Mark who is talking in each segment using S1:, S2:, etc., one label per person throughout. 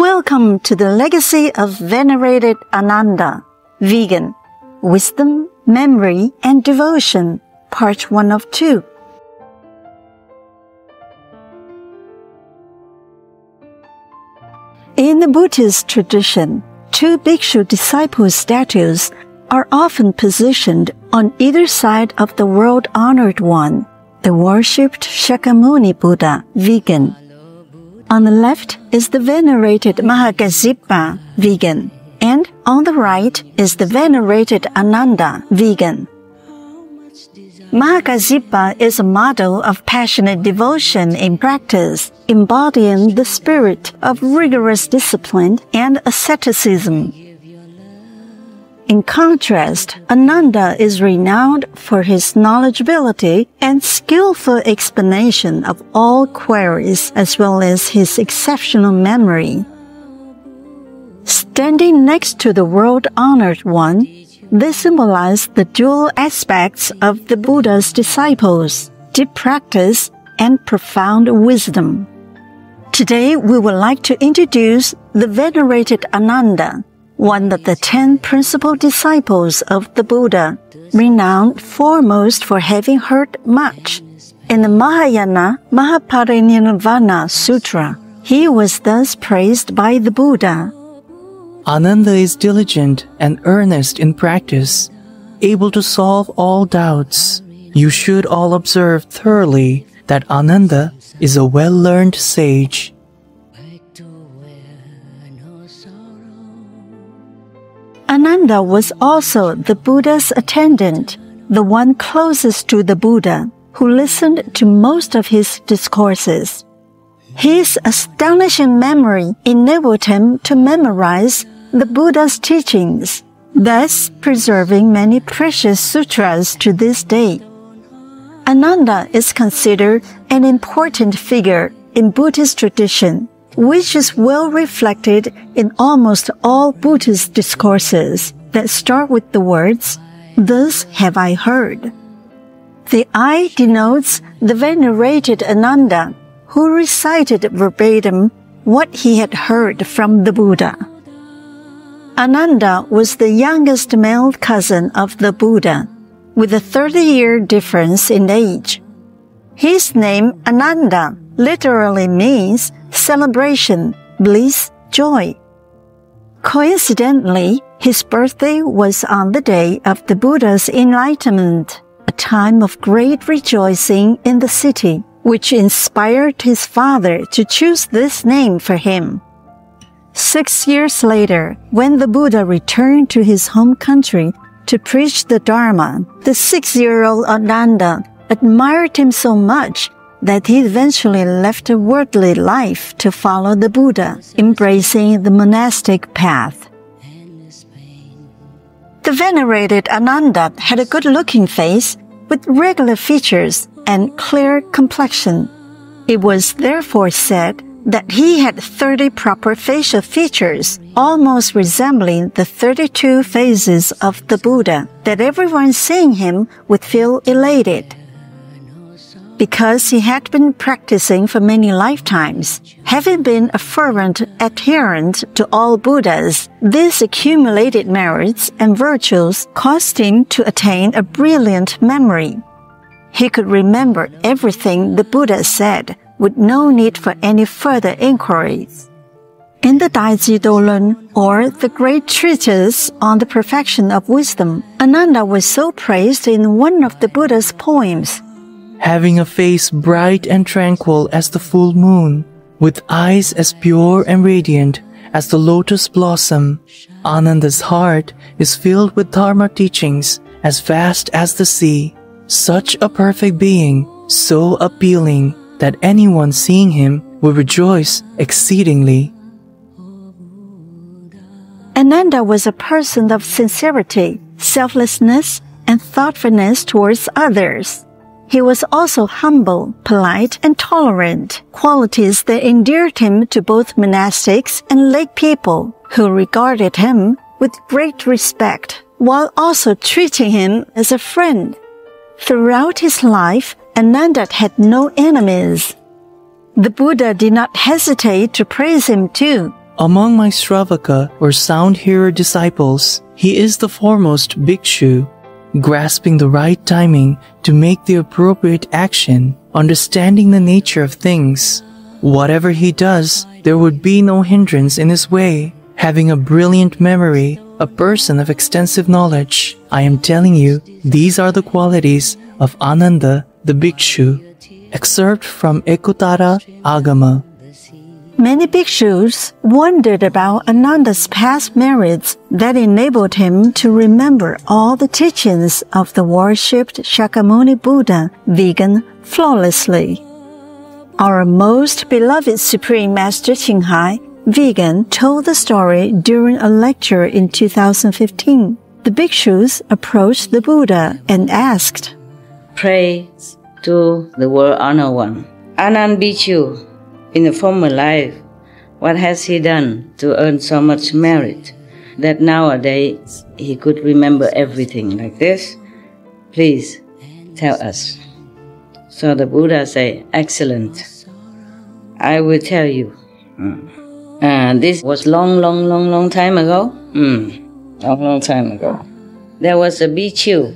S1: Welcome to the legacy of Venerated Ānanda, Vegan, Wisdom, Memory, and Devotion, Part 1 of 2. In the Buddhist tradition, two bhikshu disciple statues are often positioned on either side of the world-honored one, the worshipped Shakyamuni Buddha, vegan. On the left is the venerated Mahākassapa, vegan, and on the right is the venerated Ānanda, vegan. Mahākassapa is a model of passionate devotion in practice, embodying the spirit of rigorous discipline and asceticism. In contrast, Ānanda is renowned for his knowledgeability and skillful explanation of all queries, as well as his exceptional memory. Standing next to the world-honored one, they symbolize the dual aspects of the Buddha's disciples, deep practice and profound wisdom. Today, we would like to introduce the venerated Ānanda, one of the 10 principal disciples of the Buddha, renowned foremost for having heard much. In the Mahayana Mahaparinirvana Sutra, he was thus praised by the Buddha.
S2: Ānanda is diligent and earnest in practice, able to solve all doubts. You should all observe thoroughly that Ānanda is a well-learned sage.
S1: Ānanda was also the Buddha's attendant, the one closest to the Buddha, who listened to most of his discourses. His astonishing memory enabled him to memorize the Buddha's teachings, thus preserving many precious sutras to this day. Ānanda is considered an important figure in Buddhist tradition, which is well reflected in almost all Buddhist discourses that start with the words, "This have I heard." The I denotes the venerated Ānanda, who recited verbatim what he had heard from the Buddha. Ānanda was the youngest male cousin of the Buddha, with a 30-year difference in age. His name, Ānanda, literally means celebration, bliss, joy. Coincidentally, his birthday was on the day of the Buddha's enlightenment, a time of great rejoicing in the city, which inspired his father to choose this name for him. 6 years later, when the Buddha returned to his home country to preach the Dharma, the 6-year-old Ānanda admired him so much that he eventually left a worldly life to follow the Buddha, embracing the monastic path. The venerated Ānanda had a good-looking face with regular features and clear complexion. It was therefore said that he had 30 proper facial features, almost resembling the 32 phases of the Buddha, that everyone seeing him would feel elated. Because he had been practicing for many lifetimes, having been a fervent adherent to all Buddhas, these accumulated merits and virtues caused him to attain a brilliant memory. He could remember everything the Buddha said, with no need for any further inquiries. In the Daiji Dolen, or the great treatise on the perfection of wisdom, Ānanda was so praised in one of the Buddha's poems.
S2: Having a face bright and tranquil as the full moon, with eyes as pure and radiant as the lotus blossom, Ānanda's heart is filled with Dharma teachings as vast as the sea. Such a perfect being, so appealing, that anyone seeing him will rejoice exceedingly.
S1: Ānanda was a person of sincerity, selflessness, and thoughtfulness towards others. He was also humble, polite, and tolerant, qualities that endeared him to both monastics and lay people, who regarded him with great respect, while also treating him as a friend. Throughout his life, Ānanda had no enemies. The Buddha did not hesitate to praise him too,
S2: Among my Shravaka or sound hearer disciples, he is the foremost bhikshu, grasping the right timing to make the appropriate action, understanding the nature of things. Whatever he does, there would be no hindrance in his way. Having a brilliant memory, a person of extensive knowledge, I am telling you, these are the qualities of Ānanda the bhikshu. Excerpt from Ekutara Agama.
S1: Many bhikshus wondered about Ānanda's past merits that enabled him to remember all the teachings of the worshipped Shakyamuni Buddha vegan flawlessly. Our most beloved Supreme Master Qinghai, vegan, told the story during a lecture in 2015. The bhikshus approached the Buddha and asked,
S3: "Pray to the World Honored One, Ānanda Bhikkhu. In the former life, what has he done to earn so much merit that nowadays he could remember everything like this? Please tell us." So the Buddha said, "Excellent. I will tell you. This was long time ago. Long time ago. There was a bhikkhu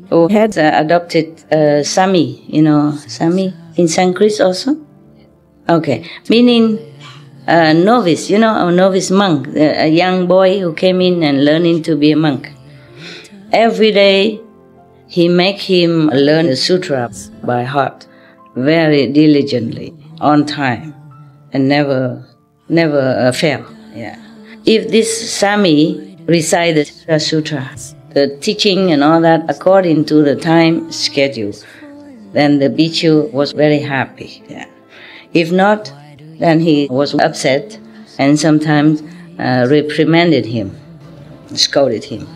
S3: who had adopted Sami. You know Sami in Sanskrit also? Okay, meaning a novice, you know, a novice monk, a young boy who came in and learning to be a monk. Every day, he make him learn the sutra by heart, very diligently, on time, and never fail. Yeah. If this Sami recited the sutra, the teaching and all that according to the time schedule, then the bhikkhu was very happy. Yeah. If not, then he was upset and sometimes reprimanded him, scolded him.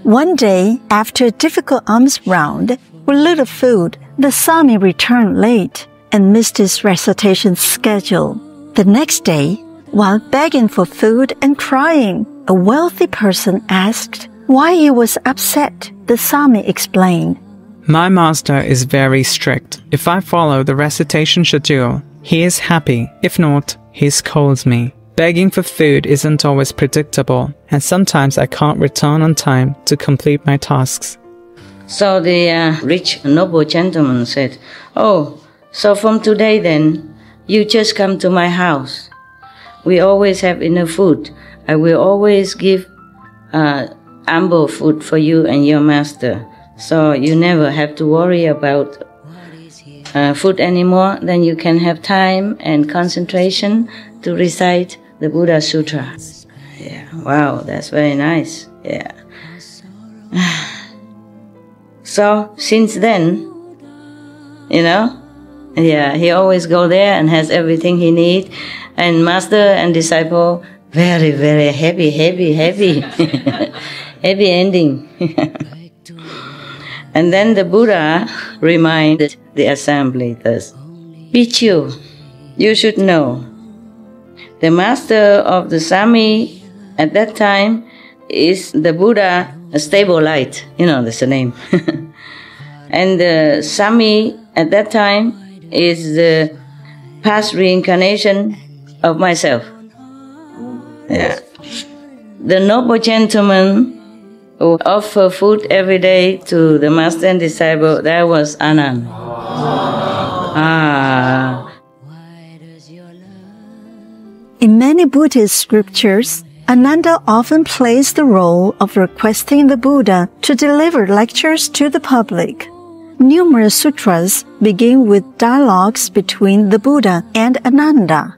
S1: One day, after a difficult alms round, with little food, the Sami returned late and missed his recitation schedule. The next day, while begging for food and crying, a wealthy person asked why he was upset. The Sami explained,
S4: "My master is very strict. If I follow the recitation schedule, he is happy. If not, he scolds me. Begging for food isn't always predictable, and sometimes I can't return on time to complete my tasks."
S3: So the rich noble gentleman said, "Oh, so from today then, you just come to my house. We always have enough food. I will always give ample food for you and your master. So you never have to worry about food anymore. Then you can have time and concentration to recite the Buddha Sutra." Yeah, wow, that's very nice. Yeah. So since then, you know, yeah, he always go there and has everything he need, and master and disciple very happy, happy ending. And then the Buddha reminded the assembly thus, "Bhikkhu, you should know, the master of the Sami at that time is the Buddha, a stable light. You know, that's the name. And the Sami at that time is the past reincarnation of myself." Yeah. The noble gentleman who offer food every day to the master and disciple, that was Ānanda.
S1: In many Buddhist scriptures, Ānanda often plays the role of requesting the Buddha to deliver lectures to the public. Numerous sutras begin with dialogues between the Buddha and Ānanda.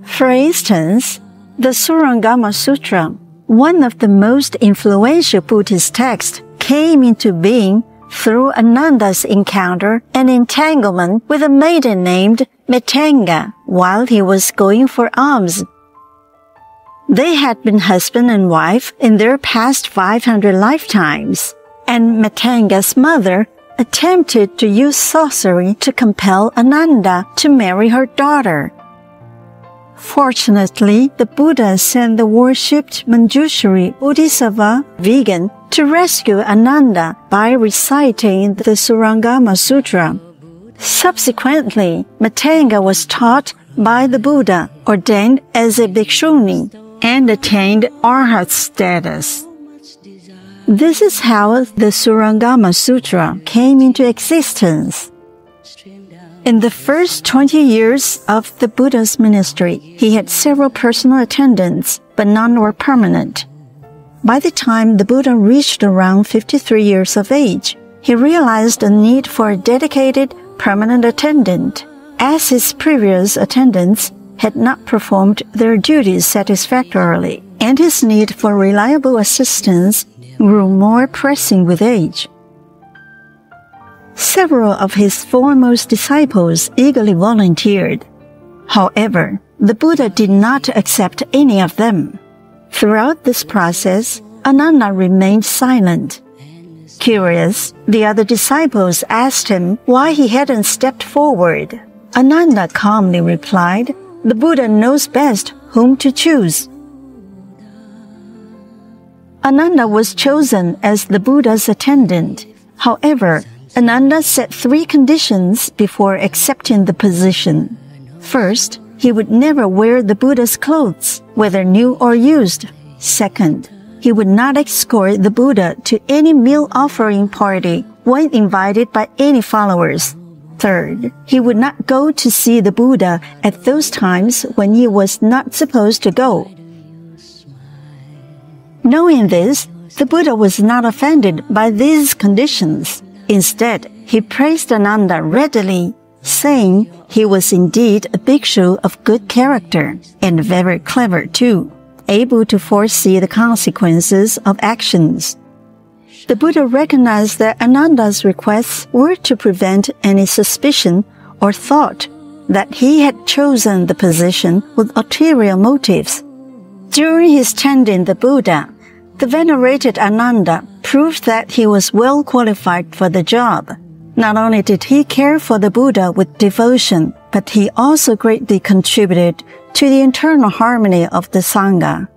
S1: For instance, the Surangama Sutra, one of the most influential Buddhist texts, came into being through Ānanda's encounter and entanglement with a maiden named Mettanga while he was going for alms. They had been husband and wife in their past 500 lifetimes, and Mettanga's mother attempted to use sorcery to compel Ānanda to marry her daughter. Fortunately, the Buddha sent the worshipped Manjushri Bodhisattva vegan to rescue Ānanda by reciting the Surangama Sutra. Subsequently, Mettanga was taught by the Buddha, ordained as a bhikshuni, and attained arhat status. This is how the Surangama Sutra came into existence. In the first 20 years of the Buddha's ministry, he had several personal attendants, but none were permanent. By the time the Buddha reached around 53 years of age, he realized the need for a dedicated, permanent attendant, as his previous attendants had not performed their duties satisfactorily, and his need for reliable assistance grew more pressing with age. Several of his foremost disciples eagerly volunteered. However, the Buddha did not accept any of them. Throughout this process, Ānanda remained silent. Curious, the other disciples asked him why he hadn't stepped forward. Ānanda calmly replied, "The Buddha knows best whom to choose." Ānanda was chosen as the Buddha's attendant. However, Ānanda set 3 conditions before accepting the position. First, he would never wear the Buddha's clothes, whether new or used. Second, he would not escort the Buddha to any meal offering party when invited by any followers. Third, he would not go to see the Buddha at those times when he was not supposed to go. Knowing this, the Buddha was not offended by these conditions. Instead, he praised Ānanda readily, saying he was indeed a bhikshu of good character and very clever too, able to foresee the consequences of actions. The Buddha recognized that Ānanda's requests were to prevent any suspicion or thought that he had chosen the position with ulterior motives. During his tending the Buddha, the venerated Ānanda proved that he was well qualified for the job. Not only did he care for the Buddha with devotion, but he also greatly contributed to the internal harmony of the Sangha.